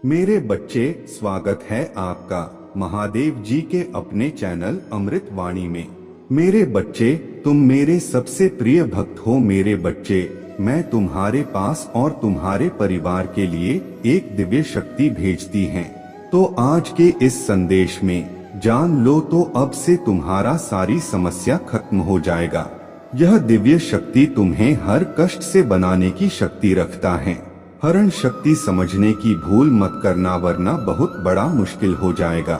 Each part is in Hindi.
मेरे बच्चे, स्वागत है आपका महादेव जी के अपने चैनल अमृत वाणी में। मेरे बच्चे, तुम मेरे सबसे प्रिय भक्त हो। मेरे बच्चे, मैं तुम्हारे पास और तुम्हारे परिवार के लिए एक दिव्य शक्ति भेजती हैं। तो आज के इस संदेश में जान लो तो अब से तुम्हारा सारी समस्या खत्म हो जाएगा। यह दिव्य शक्ति तुम्हें हर कष्ट से बनाने की शक्ति रखता है। हरण शक्ति समझने की भूल मत करना, वरना बहुत बड़ा मुश्किल हो जाएगा।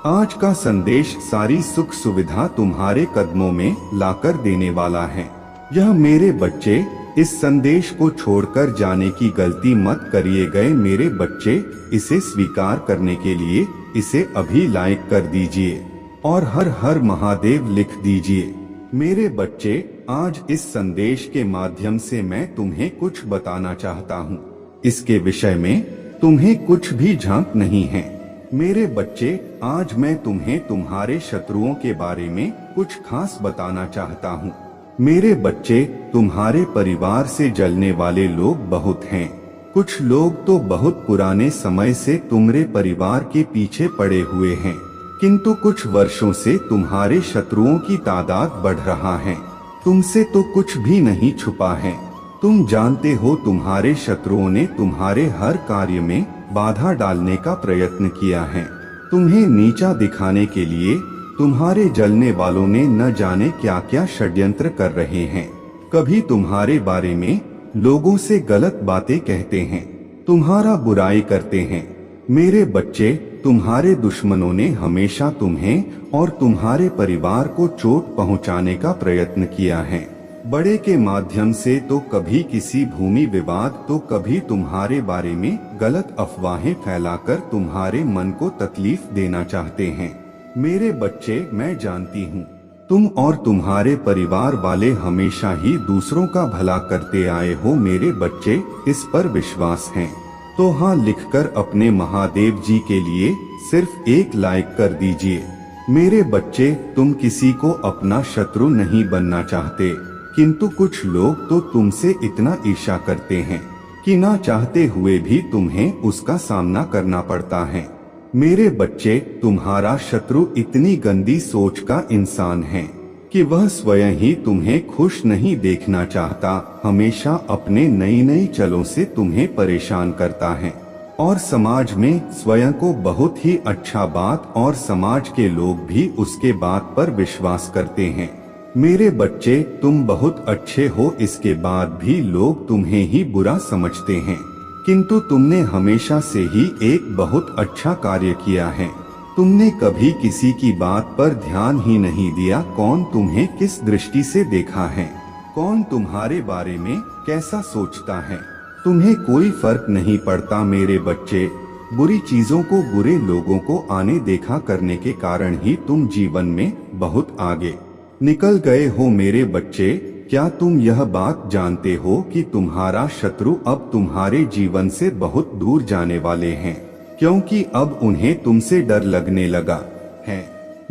आज का संदेश सारी सुख सुविधा तुम्हारे कदमों में लाकर देने वाला है। यह मेरे बच्चे, इस संदेश को छोड़कर जाने की गलती मत करिए गए। मेरे बच्चे, इसे स्वीकार करने के लिए इसे अभी लाइक कर दीजिए और हर हर महादेव लिख दीजिए। मेरे बच्चे, आज इस संदेश के माध्यम से मैं तुम्हें कुछ बताना चाहता हूँ। इसके विषय में तुम्हें कुछ भी झांक नहीं है। मेरे बच्चे, आज मैं तुम्हें तुम्हारे शत्रुओं के बारे में कुछ खास बताना चाहता हूँ। मेरे बच्चे, तुम्हारे परिवार से जलने वाले लोग बहुत हैं। कुछ लोग तो बहुत पुराने समय से तुम्हारे परिवार के पीछे पड़े हुए हैं, किंतु कुछ वर्षों से तुम्हारे शत्रुओं की तादाद बढ़ रहा है। तुमसे तो कुछ भी नहीं छुपा है। तुम जानते हो, तुम्हारे शत्रुओं ने तुम्हारे हर कार्य में बाधा डालने का प्रयत्न किया है। तुम्हें नीचा दिखाने के लिए तुम्हारे जलने वालों ने न जाने क्या क्या षड्यंत्र कर रहे हैं। कभी तुम्हारे बारे में लोगों से गलत बातें कहते हैं, तुम्हारा बुराई करते हैं। मेरे बच्चे, तुम्हारे दुश्मनों ने हमेशा तुम्हें और तुम्हारे परिवार को चोट पहुंचाने का प्रयत्न किया है। बड़े के माध्यम से तो कभी किसी भूमि विवाद, तो कभी तुम्हारे बारे में गलत अफवाहें फैलाकर तुम्हारे मन को तकलीफ देना चाहते हैं। मेरे बच्चे, मैं जानती हूँ, तुम और तुम्हारे परिवार वाले हमेशा ही दूसरों का भला करते आए हो। मेरे बच्चे, इस पर विश्वास है तो हाँ लिखकर अपने महादेव जी के लिए सिर्फ एक लाइक कर दीजिए। मेरे बच्चे, तुम किसी को अपना शत्रु नहीं बनना चाहते, किंतु कुछ लोग तो तुमसे इतना ईर्ष्या करते हैं कि ना चाहते हुए भी तुम्हें उसका सामना करना पड़ता है। मेरे बच्चे, तुम्हारा शत्रु इतनी गंदी सोच का इंसान है कि वह स्वयं ही तुम्हें खुश नहीं देखना चाहता। हमेशा अपने नई नई चलों से तुम्हें परेशान करता है और समाज में स्वयं को बहुत ही अच्छा बात, और समाज के लोग भी उसके बात पर विश्वास करते हैं। मेरे बच्चे, तुम बहुत अच्छे हो, इसके बाद भी लोग तुम्हें ही बुरा समझते हैं, किंतु तुमने हमेशा से ही एक बहुत अच्छा कार्य किया है। तुमने कभी किसी की बात पर ध्यान ही नहीं दिया। कौन तुम्हें किस दृष्टि से देखा है, कौन तुम्हारे बारे में कैसा सोचता है, तुम्हें कोई फर्क नहीं पड़ता। मेरे बच्चे, बुरी चीजों को, बुरे लोगों को आने देखा करने के कारण ही तुम जीवन में बहुत आगे निकल गए हो। मेरे बच्चे, क्या तुम यह बात जानते हो कि तुम्हारा शत्रु अब तुम्हारे जीवन से बहुत दूर जाने वाले हैं, क्योंकि अब उन्हें तुमसे डर लगने लगा है।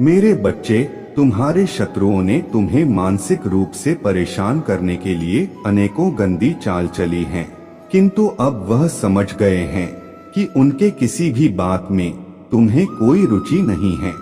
मेरे बच्चे, तुम्हारे शत्रुओं ने तुम्हें मानसिक रूप से परेशान करने के लिए अनेकों गंदी चाल चली है, किंतु अब वह समझ गए हैं कि उनके किसी भी बात में तुम्हें कोई रुचि नहीं है,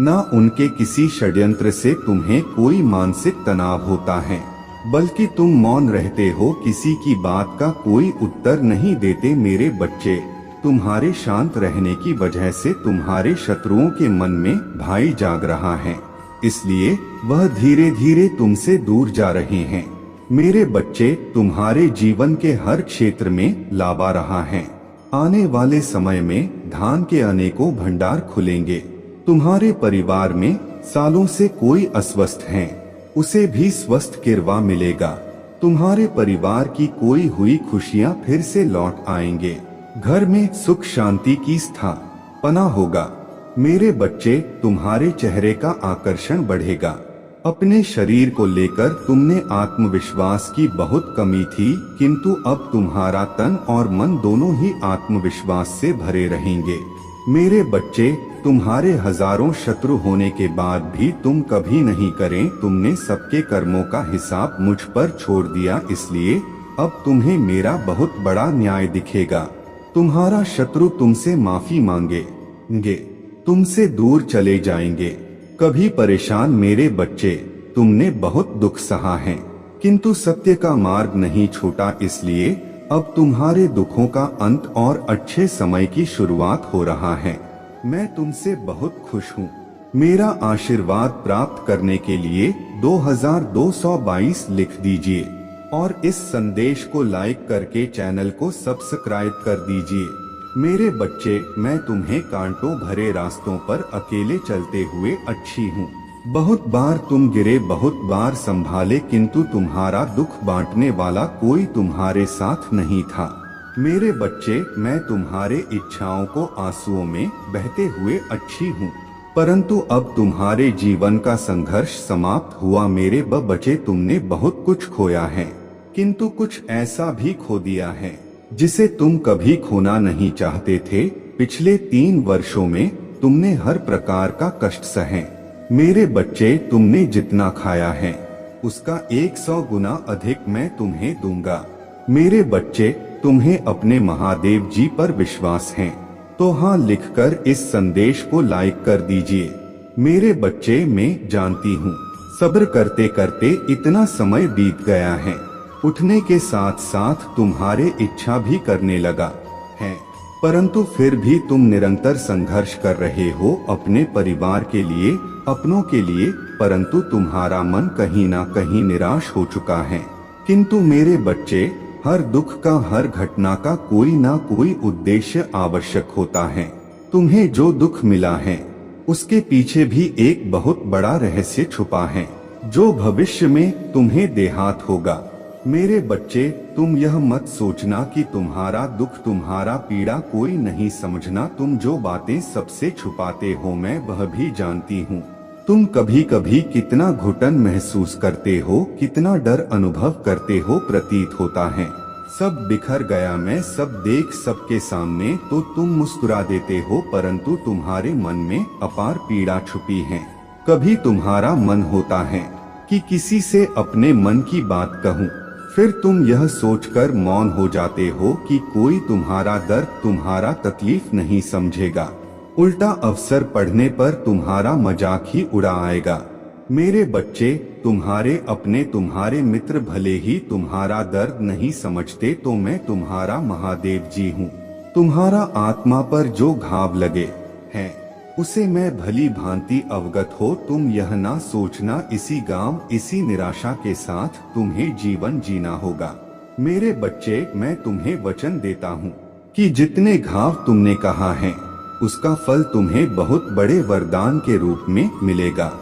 ना उनके किसी षड्यंत्र से तुम्हें कोई मानसिक तनाव होता है, बल्कि तुम मौन रहते हो, किसी की बात का कोई उत्तर नहीं देते। मेरे बच्चे, तुम्हारे शांत रहने की वजह से तुम्हारे शत्रुओं के मन में भय जाग रहा है, इसलिए वह धीरे धीरे तुमसे दूर जा रहे हैं। मेरे बच्चे, तुम्हारे जीवन के हर क्षेत्र में लाभ आ रहा है। आने वाले समय में धान के अनेकों भंडार खुलेंगे। तुम्हारे परिवार में सालों से कोई अस्वस्थ है, उसे भी स्वस्थ किरवा मिलेगा। तुम्हारे परिवार की कोई हुई खुशियां फिर से लौट आएंगे। घर में सुख शांति की स्थापना होगा। मेरे बच्चे, तुम्हारे चेहरे का आकर्षण बढ़ेगा। अपने शरीर को लेकर तुमने आत्मविश्वास की बहुत कमी थी, किंतु अब तुम्हारा तन और मन दोनों ही आत्मविश्वास से भरे रहेंगे। मेरे बच्चे, तुम्हारे हजारों शत्रु होने के बाद भी तुम कभी नहीं करें, तुमने सबके कर्मों का हिसाब मुझ पर छोड़ दिया, इसलिए अब तुम्हें मेरा बहुत बड़ा न्याय दिखेगा। तुम्हारा शत्रु तुमसे माफी मांगेंगे, तुमसे दूर चले जाएंगे। कभी परेशान मेरे बच्चे, तुमने बहुत दुख सहा है, किंतु सत्य का मार्ग नहीं छूटा, इसलिए अब तुम्हारे दुखों का अंत और अच्छे समय की शुरुआत हो रहा है। मैं तुमसे बहुत खुश हूँ। मेरा आशीर्वाद प्राप्त करने के लिए 2222 लिख दीजिए और इस संदेश को लाइक करके चैनल को सब्सक्राइब कर दीजिए। मेरे बच्चे, मैं तुम्हें कांटों भरे रास्तों पर अकेले चलते हुए अच्छी हूँ। बहुत बार तुम गिरे, बहुत बार संभाले, किंतु तुम्हारा दुख बांटने वाला कोई तुम्हारे साथ नहीं था। मेरे बच्चे, मैं तुम्हारे इच्छाओं को आंसुओं में बहते हुए अच्छी हूँ, परंतु अब तुम्हारे जीवन का संघर्ष समाप्त हुआ। मेरे बच्चे, तुमने बहुत कुछ खोया है, किंतु कुछ ऐसा भी खो दिया है जिसे तुम कभी खोना नहीं चाहते थे। पिछले 3 वर्षों में तुमने हर प्रकार का कष्ट सहे। मेरे बच्चे, तुमने जितना खाया है उसका 100 गुना अधिक मैं तुम्हें दूंगा। मेरे बच्चे, तुम्हें अपने महादेव जी पर विश्वास है तो हाँ लिखकर इस संदेश को लाइक कर दीजिए। मेरे बच्चे, मैं जानती हूँ सब्र करते करते इतना समय बीत गया है, उठने के साथ साथ तुम्हारे इच्छा भी करने लगा है, परंतु फिर भी तुम निरंतर संघर्ष कर रहे हो अपने परिवार के लिए, अपनों के लिए, परंतु तुम्हारा मन कहीं ना कहीं निराश हो चुका है। किंतु मेरे बच्चे, हर दुख का, हर घटना का कोई ना कोई उद्देश्य आवश्यक होता है। तुम्हें जो दुख मिला है उसके पीछे भी एक बहुत बड़ा रहस्य छुपा है जो भविष्य में तुम्हें देहात होगा। मेरे बच्चे, तुम यह मत सोचना कि तुम्हारा दुख, तुम्हारा पीड़ा कोई नहीं समझना। तुम जो बातें सबसे छुपाते हो मैं वह भी जानती हूँ। तुम कभी कभी कितना घुटन महसूस करते हो, कितना डर अनुभव करते हो, प्रतीत होता है सब बिखर गया, मैं सब देख सबके सामने तो तुम मुस्कुरा देते हो, परंतु तुम्हारे मन में अपार पीड़ा छुपी है। कभी तुम्हारा मन होता है कि किसी से अपने मन की बात कहूँ, फिर तुम यह सोचकर मौन हो जाते हो कि कोई तुम्हारा दर्द, तुम्हारा तकलीफ नहीं समझेगा। उल्टा अवसर पढ़ने पर तुम्हारा मजाक ही उड़ा आएगा। मेरे बच्चे, तुम्हारे अपने, तुम्हारे मित्र भले ही तुम्हारा दर्द नहीं समझते तो मैं तुम्हारा महादेव जी हूँ। तुम्हारा आत्मा पर जो घाव लगे हैं उसे मैं भली भांति अवगत हो। तुम यह ना सोचना इसी गांव, इसी निराशा के साथ तुम्हें जीवन जीना होगा। मेरे बच्चे, मैं तुम्हें वचन देता हूँ कि जितने घाव तुमने कहा है उसका फल तुम्हें बहुत बड़े वरदान के रूप में मिलेगा।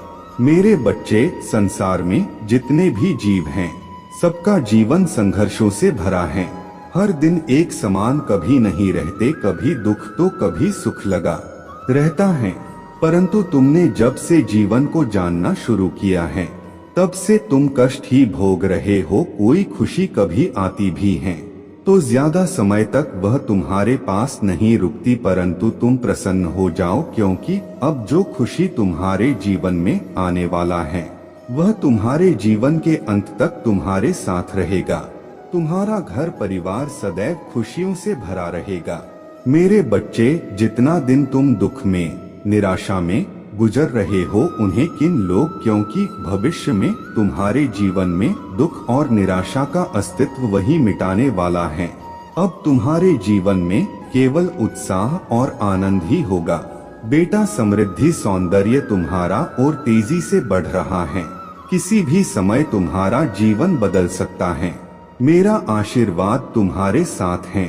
मेरे बच्चे, संसार में जितने भी जीव हैं सबका जीवन संघर्षों से भरा है। हर दिन एक समान कभी नहीं रहते, कभी दुख तो कभी सुख लगा रहता है, परंतु तुमने जब से जीवन को जानना शुरू किया है तब से तुम कष्ट ही भोग रहे हो। कोई खुशी कभी आती भी है तो ज्यादा समय तक वह तुम्हारे पास नहीं रुकती, परंतु तुम प्रसन्न हो जाओ क्योंकि अब जो खुशी तुम्हारे जीवन में आने वाला है वह तुम्हारे जीवन के अंत तक तुम्हारे साथ रहेगा। तुम्हारा घर परिवार सदैव खुशियों से भरा रहेगा। मेरे बच्चे, जितना दिन तुम दुख में, निराशा में गुजर रहे हो उन्हें किन लोग, क्योंकि भविष्य में तुम्हारे जीवन में दुख और निराशा का अस्तित्व वही मिटाने वाला है। अब तुम्हारे जीवन में केवल उत्साह और आनंद ही होगा। बेटा, समृद्धि, सौंदर्य तुम्हारा और तेजी से बढ़ रहा है। किसी भी समय तुम्हारा जीवन बदल सकता है। मेरा आशीर्वाद तुम्हारे साथ है।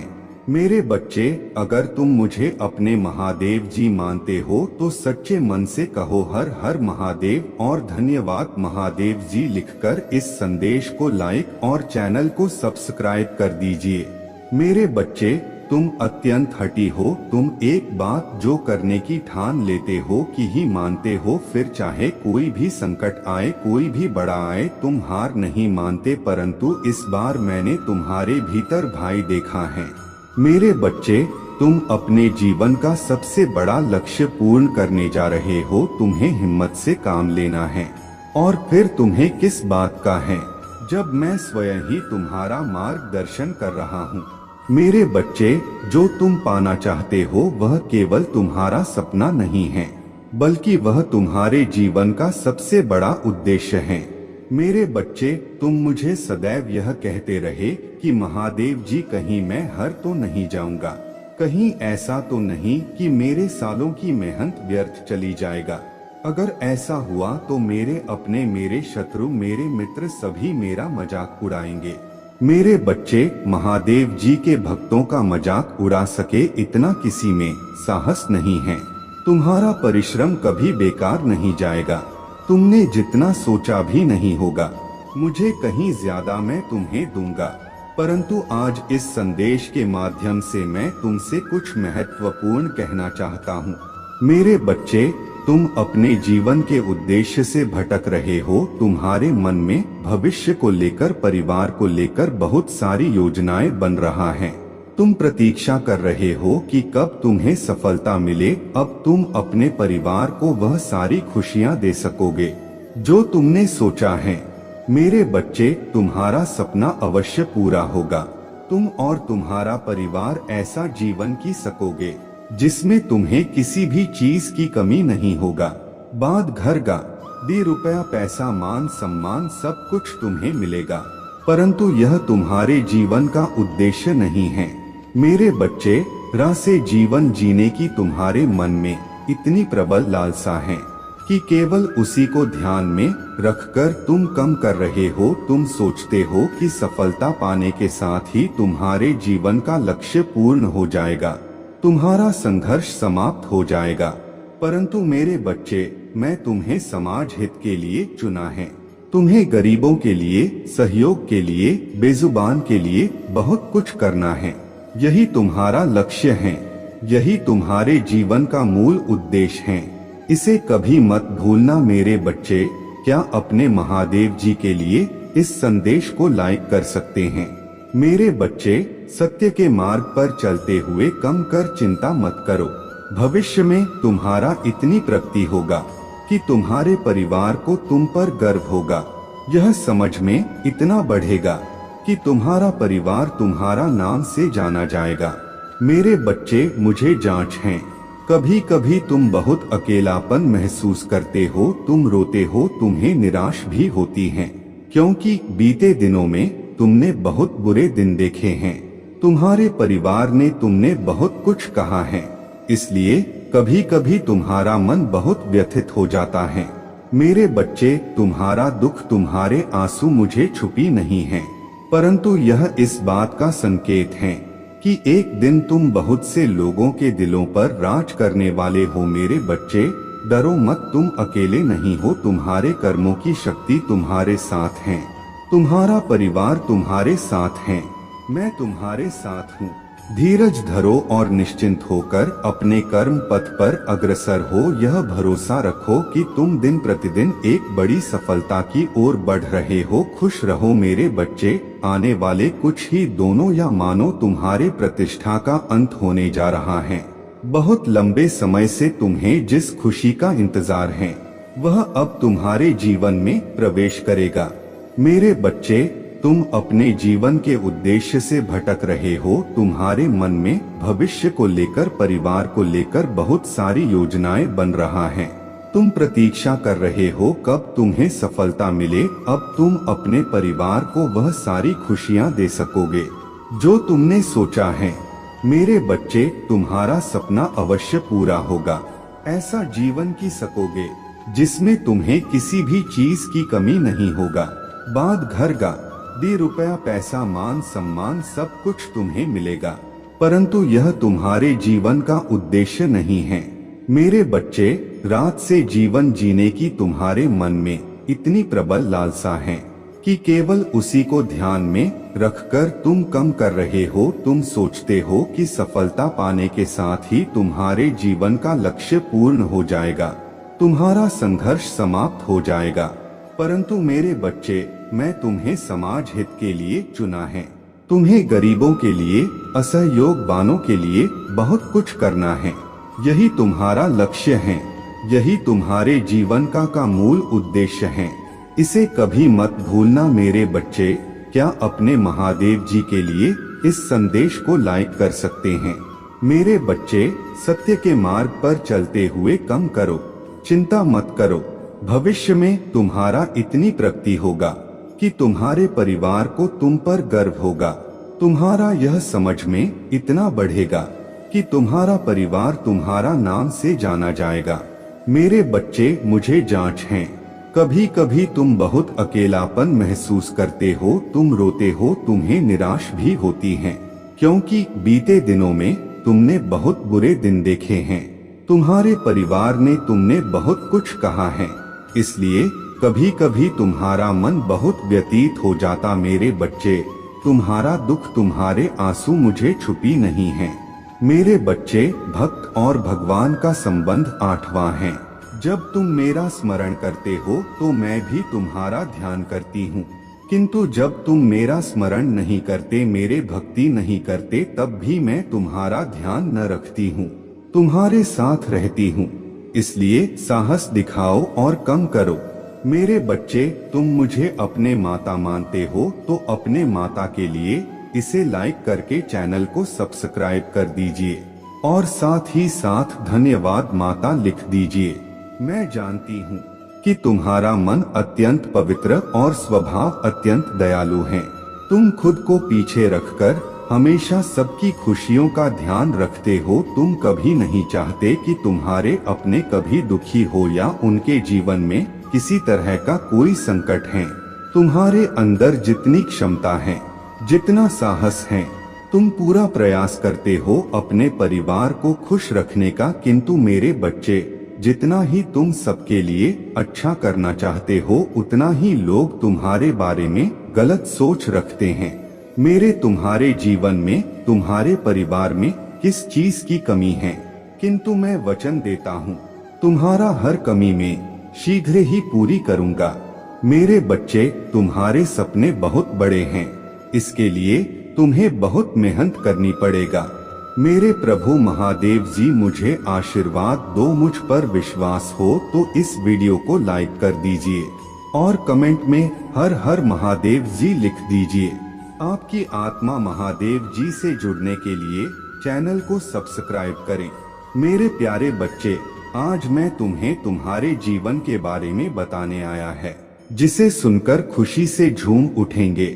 मेरे बच्चे, अगर तुम मुझे अपने महादेव जी मानते हो तो सच्चे मन से कहो हर हर महादेव और धन्यवाद महादेव जी लिखकर इस संदेश को लाइक और चैनल को सब्सक्राइब कर दीजिए। मेरे बच्चे, तुम अत्यंत हठी हो। तुम एक बात जो करने की ठान लेते हो कि ही मानते हो, फिर चाहे कोई भी संकट आए, कोई भी बड़ा आए, तुम हार नहीं मानते। परंतु इस बार मैंने तुम्हारे भीतर भाई देखा है। मेरे बच्चे, तुम अपने जीवन का सबसे बड़ा लक्ष्य पूर्ण करने जा रहे हो। तुम्हें हिम्मत से काम लेना है। और फिर तुम्हें किस बात का है, जब मैं स्वयं ही तुम्हारा मार्गदर्शन कर रहा हूँ। मेरे बच्चे, जो तुम पाना चाहते हो वह केवल तुम्हारा सपना नहीं है, बल्कि वह तुम्हारे जीवन का सबसे बड़ा उद्देश्य है। मेरे बच्चे, तुम मुझे सदैव यह कहते रहे कि महादेव जी कहीं मैं हार तो नहीं जाऊंगा, कहीं ऐसा तो नहीं कि मेरे सालों की मेहनत व्यर्थ चली जाएगा। अगर ऐसा हुआ तो मेरे अपने, मेरे शत्रु, मेरे मित्र सभी मेरा मजाक उड़ाएंगे। मेरे बच्चे, महादेव जी के भक्तों का मजाक उड़ा सके इतना किसी में साहस नहीं है। तुम्हारा परिश्रम कभी बेकार नहीं जाएगा, तुमने जितना सोचा भी नहीं होगा। मुझे कहीं ज्यादा मैं तुम्हें दूंगा, परंतु आज इस संदेश के माध्यम से मैं तुमसे कुछ महत्वपूर्ण कहना चाहता हूँ। मेरे बच्चे, तुम अपने जीवन के उद्देश्य से भटक रहे हो। तुम्हारे मन में भविष्य को लेकर, परिवार को लेकर बहुत सारी योजनाएं बन रहा है। तुम प्रतीक्षा कर रहे हो कि कब तुम्हें सफलता मिले, अब तुम अपने परिवार को वह सारी खुशियां दे सकोगे जो तुमने सोचा है। मेरे बच्चे, तुम्हारा सपना अवश्य पूरा होगा। तुम और तुम्हारा परिवार ऐसा जीवन जी सकोगे जिसमें तुम्हें किसी भी चीज की कमी नहीं होगा। बाद घर गाड़ी, रुपया, पैसा, मान सम्मान सब कुछ तुम्हें मिलेगा, परंतु यह तुम्हारे जीवन का उद्देश्य नहीं है। मेरे बच्चे, राह से जीवन जीने की तुम्हारे मन में इतनी प्रबल लालसा है कि केवल उसी को ध्यान में रखकर तुम कम कर रहे हो। तुम सोचते हो कि सफलता पाने के साथ ही तुम्हारे जीवन का लक्ष्य पूर्ण हो जाएगा, तुम्हारा संघर्ष समाप्त हो जाएगा, परंतु मेरे बच्चे, मैं तुम्हें समाज हित के लिए चुना है। तुम्हें गरीबों के लिए, सहयोग के लिए, बेजुबान के लिए बहुत कुछ करना है। यही तुम्हारा लक्ष्य है, यही तुम्हारे जीवन का मूल उद्देश्य है। इसे कभी मत भूलना मेरे बच्चे। क्या अपने महादेव जी के लिए इस संदेश को लाइक कर सकते हैं? मेरे बच्चे, सत्य के मार्ग पर चलते हुए कम कर चिंता मत करो। भविष्य में तुम्हारा इतनी प्रगति होगा कि तुम्हारे परिवार को तुम पर गर्व होगा। यह समझ में इतना बढ़ेगा कि तुम्हारा परिवार तुम्हारा नाम से जाना जाएगा। मेरे बच्चे, मुझे जांच है, कभी कभी तुम बहुत अकेलापन महसूस करते हो, तुम रोते हो, तुम्हें निराश भी होती हैं, क्योंकि बीते दिनों में तुमने बहुत बुरे दिन देखे हैं। तुम्हारे परिवार ने तुमने बहुत कुछ कहा है, इसलिए कभी कभी तुम्हारा मन बहुत व्यथित हो जाता है। मेरे बच्चे, तुम्हारा दुख, तुम्हारे आंसू मुझे छुपी नहीं है, परंतु यह इस बात का संकेत है कि एक दिन तुम बहुत से लोगों के दिलों पर राज करने वाले हो। मेरे बच्चे, डरो मत, तुम अकेले नहीं हो। तुम्हारे कर्मों की शक्ति तुम्हारे साथ है, तुम्हारा परिवार तुम्हारे साथ है, मैं तुम्हारे साथ हूँ। धीरज धरो और निश्चिंत होकर अपने कर्म पथ पर अग्रसर हो। यह भरोसा रखो कि तुम दिन प्रतिदिन एक बड़ी सफलता की ओर बढ़ रहे हो। खुश रहो मेरे बच्चे, आने वाले कुछ ही दोनों या मानो तुम्हारे प्रतिष्ठा का अंत होने जा रहा है। बहुत लंबे समय से तुम्हें जिस खुशी का इंतजार है वह अब तुम्हारे जीवन में प्रवेश करेगा। मेरे बच्चे, तुम अपने जीवन के उद्देश्य से भटक रहे हो। तुम्हारे मन में भविष्य को लेकर, परिवार को लेकर बहुत सारी योजनाएं बन रहा है। तुम प्रतीक्षा कर रहे हो कब तुम्हें सफलता मिले, अब तुम अपने परिवार को वह सारी खुशियां दे सकोगे जो तुमने सोचा है। मेरे बच्चे, तुम्हारा सपना अवश्य पूरा होगा। ऐसा जीवन जी सकोगे जिसमें तुम्हें किसी भी चीज की कमी नहीं होगा। बाद घर गाड़ी, रुपया, पैसा, मान सम्मान सब कुछ तुम्हें मिलेगा, परंतु यह तुम्हारे जीवन का उद्देश्य नहीं है। मेरे बच्चे, रात से जीवन जीने की तुम्हारे मन में इतनी प्रबल लालसा है कि केवल उसी को ध्यान में रखकर तुम कम कर रहे हो। तुम सोचते हो कि सफलता पाने के साथ ही तुम्हारे जीवन का लक्ष्य पूर्ण हो जाएगा, तुम्हारा संघर्ष समाप्त हो जाएगा, परंतु मेरे बच्चे, मैं तुम्हें समाज हित के लिए चुना है। तुम्हें गरीबों के लिए, असहयोगवानों के लिए बहुत कुछ करना है। यही तुम्हारा लक्ष्य है, यही तुम्हारे जीवन का मूल उद्देश्य है। इसे कभी मत भूलना मेरे बच्चे। क्या अपने महादेव जी के लिए इस संदेश को लाइक कर सकते हैं। मेरे बच्चे, सत्य के मार्ग पर चलते हुए कम करो, चिंता मत करो। भविष्य में तुम्हारा इतनी प्रगति होगा कि तुम्हारे परिवार को तुम पर गर्व होगा। तुम्हारा यह समझ में इतना बढ़ेगा कि तुम्हारा परिवार तुम्हारा नाम से जाना जाएगा। मेरे बच्चे, मुझे जांच है। कभी कभी तुम बहुत अकेलापन महसूस करते हो, तुम रोते हो, तुम्हें निराश भी होती हैं, क्योंकि बीते दिनों में तुमने बहुत बुरे दिन देखे हैं। तुम्हारे परिवार ने तुमने बहुत कुछ कहा है, इसलिए कभी कभी तुम्हारा मन बहुत व्यतीत हो जाता। मेरे बच्चे, तुम्हारा दुख, तुम्हारे आंसू मुझे छुपी नहीं है। मेरे बच्चे, भक्त और भगवान का संबंध 8वां है। जब तुम मेरा स्मरण करते हो तो मैं भी तुम्हारा ध्यान करती हूँ, किंतु जब तुम मेरा स्मरण नहीं करते, मेरे भक्ति नहीं करते, तब भी मैं तुम्हारा ध्यान न रखती हूँ, तुम्हारे साथ रहती हूँ। इसलिए साहस दिखाओ और कम करो। मेरे बच्चे, तुम मुझे अपने माता मानते हो तो अपने माता के लिए इसे लाइक करके चैनल को सब्सक्राइब कर दीजिए और साथ ही साथ धन्यवाद माता लिख दीजिए। मैं जानती हूँ कि तुम्हारा मन अत्यंत पवित्र और स्वभाव अत्यंत दयालु है। तुम खुद को पीछे रखकर हमेशा सबकी खुशियों का ध्यान रखते हो। तुम कभी नहीं चाहते कि तुम्हारे अपने कभी दुखी हो या उनके जीवन में किसी तरह का कोई संकट है। तुम्हारे अंदर जितनी क्षमता है, जितना साहस है, तुम पूरा प्रयास करते हो अपने परिवार को खुश रखने का, किंतु मेरे बच्चे, जितना ही तुम सबके लिए अच्छा करना चाहते हो, उतना ही लोग तुम्हारे बारे में गलत सोच रखते हैं। मेरे तुम्हारे जीवन में, तुम्हारे परिवार में किस चीज की कमी है, किंतु मैं वचन देता हूँ तुम्हारा हर कमी में शीघ्र ही पूरी करूँगा। मेरे बच्चे, तुम्हारे सपने बहुत बड़े हैं, इसके लिए तुम्हें बहुत मेहनत करनी पड़ेगा। मेरे प्रभु महादेव जी, मुझे आशीर्वाद दो। मुझ पर विश्वास हो तो इस वीडियो को लाइक कर दीजिए और कमेंट में हर हर महादेव जी लिख दीजिए। आपकी आत्मा महादेव जी से जुड़ने के लिए चैनल को सब्सक्राइब करें। मेरे प्यारे बच्चे, आज मैं तुम्हें तुम्हारे जीवन के बारे में बताने आया है, जिसे सुनकर खुशी से झूम उठेंगे।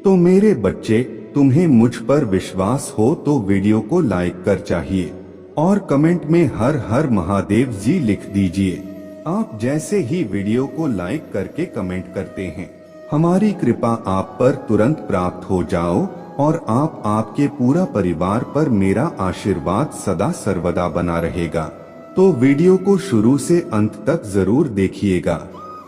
तो मेरे बच्चे, तुम्हें मुझ पर विश्वास हो तो वीडियो को लाइक कर चाहिए और कमेंट में हर हर महादेव जी लिख दीजिए। आप जैसे ही वीडियो को लाइक करके कमेंट करते हैं, हमारी कृपा आप पर तुरंत प्राप्त हो जाओ और आपके पूरा परिवार पर मेरा आशीर्वाद सदा सर्वदा बना रहेगा। तो वीडियो को शुरू से अंत तक जरूर देखिएगा।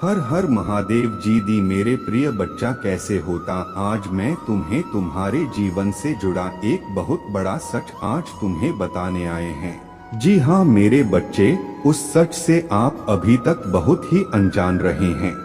हर हर महादेव जी। दी मेरे प्रिय बच्चा, कैसे होता? आज मैं तुम्हें तुम्हारे जीवन से जुड़ा एक बहुत बड़ा सच आज तुम्हें बताने आए हैं। जी हाँ मेरे बच्चे, उस सच से आप अभी तक बहुत ही अनजान रहे हैं।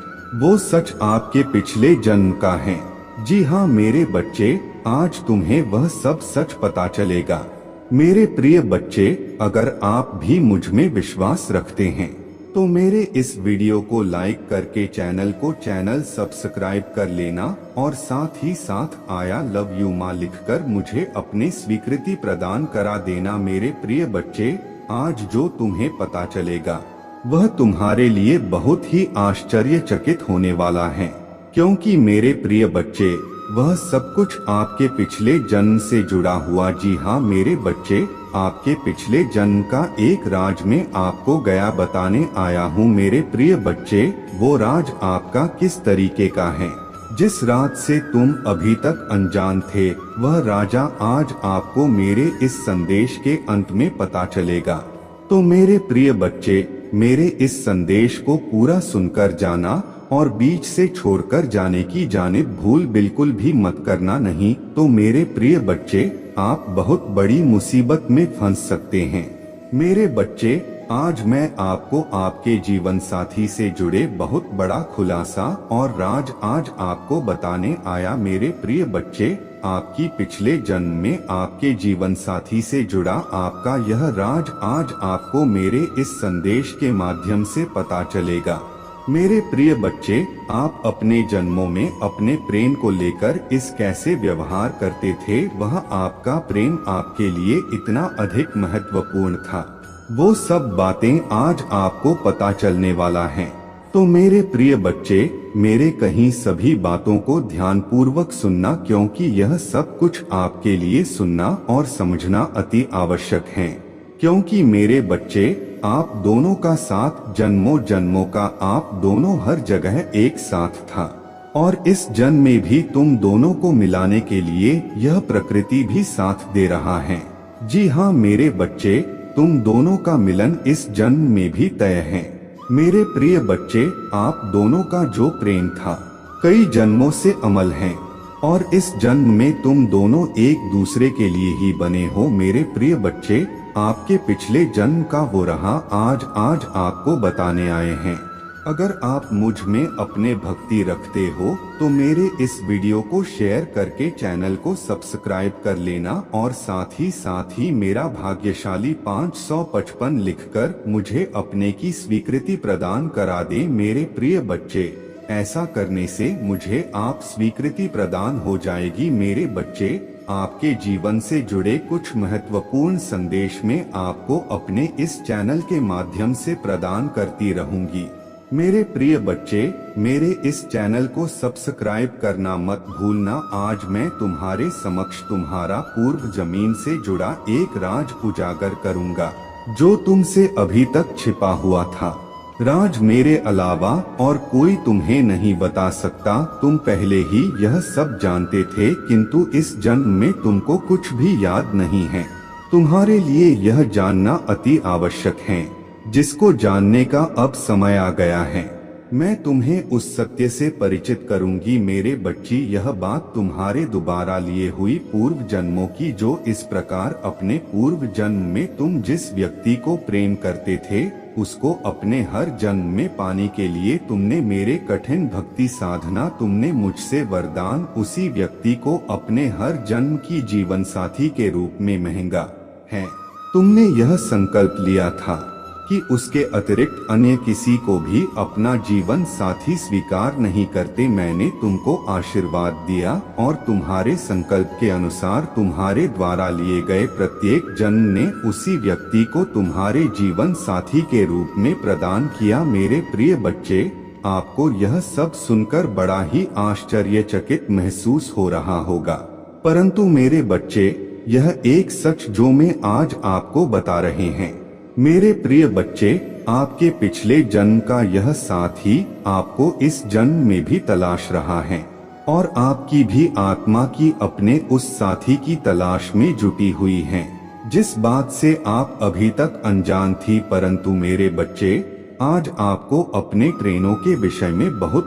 वो सच आपके पिछले जन्म का है। जी हाँ मेरे बच्चे, आज तुम्हें वह सब सच पता चलेगा। मेरे प्रिय बच्चे, अगर आप भी मुझ में विश्वास रखते हैं तो मेरे इस वीडियो को लाइक करके चैनल सब्सक्राइब कर लेना और साथ ही साथ आया लव यू माँ लिखकर मुझे अपनी स्वीकृति प्रदान करा देना। मेरे प्रिय बच्चे, आज जो तुम्हें पता चलेगा वह तुम्हारे लिए बहुत ही आश्चर्यचकित होने वाला है, क्योंकि मेरे प्रिय बच्चे, वह सब कुछ आपके पिछले जन्म से जुड़ा हुआ। जी हाँ मेरे बच्चे, आपके पिछले जन्म का एक राज में आपको गया बताने आया हूँ। मेरे प्रिय बच्चे, वो राज आपका किस तरीके का है, जिस राज से तुम अभी तक अनजान थे, वह राजा आज आपको मेरे इस संदेश के अंत में पता चलेगा। तो मेरे प्रिय बच्चे, मेरे इस संदेश को पूरा सुनकर जाना और बीच से छोड़कर जाने की जानिब भूल बिल्कुल भी मत करना, नहीं तो मेरे प्रिय बच्चे, आप बहुत बड़ी मुसीबत में फंस सकते हैं। मेरे बच्चे, आज मैं आपको आपके जीवन साथी से जुड़े बहुत बड़ा खुलासा और राज आज आपको बताने आया। मेरे प्रिय बच्चे, आपकी पिछले जन्म में आपके जीवन साथी से जुड़ा आपका यह राज आज आपको मेरे इस संदेश के माध्यम से पता चलेगा। मेरे प्रिय बच्चे, आप अपने जन्मों में अपने प्रेम को लेकर इस कैसे व्यवहार करते थे, वह आपका प्रेम आपके लिए इतना अधिक महत्वपूर्ण था। वो सब बातें आज आपको पता चलने वाला है। तो मेरे प्रिय बच्चे, मेरे कहीं सभी बातों को ध्यानपूर्वक सुनना, क्योंकि यह सब कुछ आपके लिए सुनना और समझना अति आवश्यक है। क्योंकि मेरे बच्चे, आप दोनों का साथ जन्मों जन्मों का आप दोनों हर जगह एक साथ था, और इस जन्म में भी तुम दोनों को मिलाने के लिए यह प्रकृति भी साथ दे रहा है। जी हाँ मेरे बच्चे, तुम दोनों का मिलन इस जन्म में भी तय है। मेरे प्रिय बच्चे, आप दोनों का जो प्रेम था कई जन्मों से अमल है, और इस जन्म में तुम दोनों एक दूसरे के लिए ही बने हो। मेरे प्रिय बच्चे, आपके पिछले जन्म का वो रहा आज आपको बताने आए हैं। अगर आप मुझ में अपने भक्ति रखते हो तो मेरे इस वीडियो को शेयर करके चैनल को सब्सक्राइब कर लेना, और साथ ही मेरा भाग्यशाली 555 लिखकर मुझे अपने की स्वीकृति प्रदान करा दे। मेरे प्रिय बच्चे, ऐसा करने से मुझे आप स्वीकृति प्रदान हो जाएगी। मेरे बच्चे, आपके जीवन से जुड़े कुछ महत्वपूर्ण संदेश में आपको अपने इस चैनल के माध्यम से प्रदान करती रहूंगी। मेरे प्रिय बच्चे, मेरे इस चैनल को सब्सक्राइब करना मत भूलना। आज मैं तुम्हारे समक्ष तुम्हारा पूर्व जमीन से जुड़ा एक राज उजागर करूंगा, जो तुमसे अभी तक छिपा हुआ था। राज मेरे अलावा और कोई तुम्हें नहीं बता सकता। तुम पहले ही यह सब जानते थे, किंतु इस जन्म में तुमको कुछ भी याद नहीं है। तुम्हारे लिए यह जानना अति आवश्यक है, जिसको जानने का अब समय आ गया है। मैं तुम्हें उस सत्य से परिचित करूंगी। मेरे बच्ची, यह बात तुम्हारे दोबारा लिए हुई पूर्व जन्मों की, जो इस प्रकार अपने पूर्व जन्म में तुम जिस व्यक्ति को प्रेम करते थे, उसको अपने हर जन्म में पाने के लिए तुमने मेरे कठिन भक्ति साधना, तुमने मुझसे वरदान, उसी व्यक्ति को अपने हर जन्म की जीवन साथी के रूप में महंगा है। तुमने यह संकल्प लिया था कि उसके अतिरिक्त अन्य किसी को भी अपना जीवन साथी स्वीकार नहीं करते। मैंने तुमको आशीर्वाद दिया, और तुम्हारे संकल्प के अनुसार तुम्हारे द्वारा लिए गए प्रत्येक जन्म ने उसी व्यक्ति को तुम्हारे जीवन साथी के रूप में प्रदान किया। मेरे प्रिय बच्चे, आपको यह सब सुनकर बड़ा ही आश्चर्यचकित महसूस हो रहा होगा, परंतु मेरे बच्चे, यह एक सच जो मैं आज आपको बता रहे हैं। मेरे प्रिय बच्चे, आपके पिछले जन्म का यह साथी आपको इस जन्म में भी तलाश रहा है, और आपकी भी आत्मा की अपने उस साथी की तलाश में जुटी हुई है, जिस बात से आप अभी तक अनजान थी। परंतु मेरे बच्चे, आज आपको अपने ट्रेनों के विषय में बहुत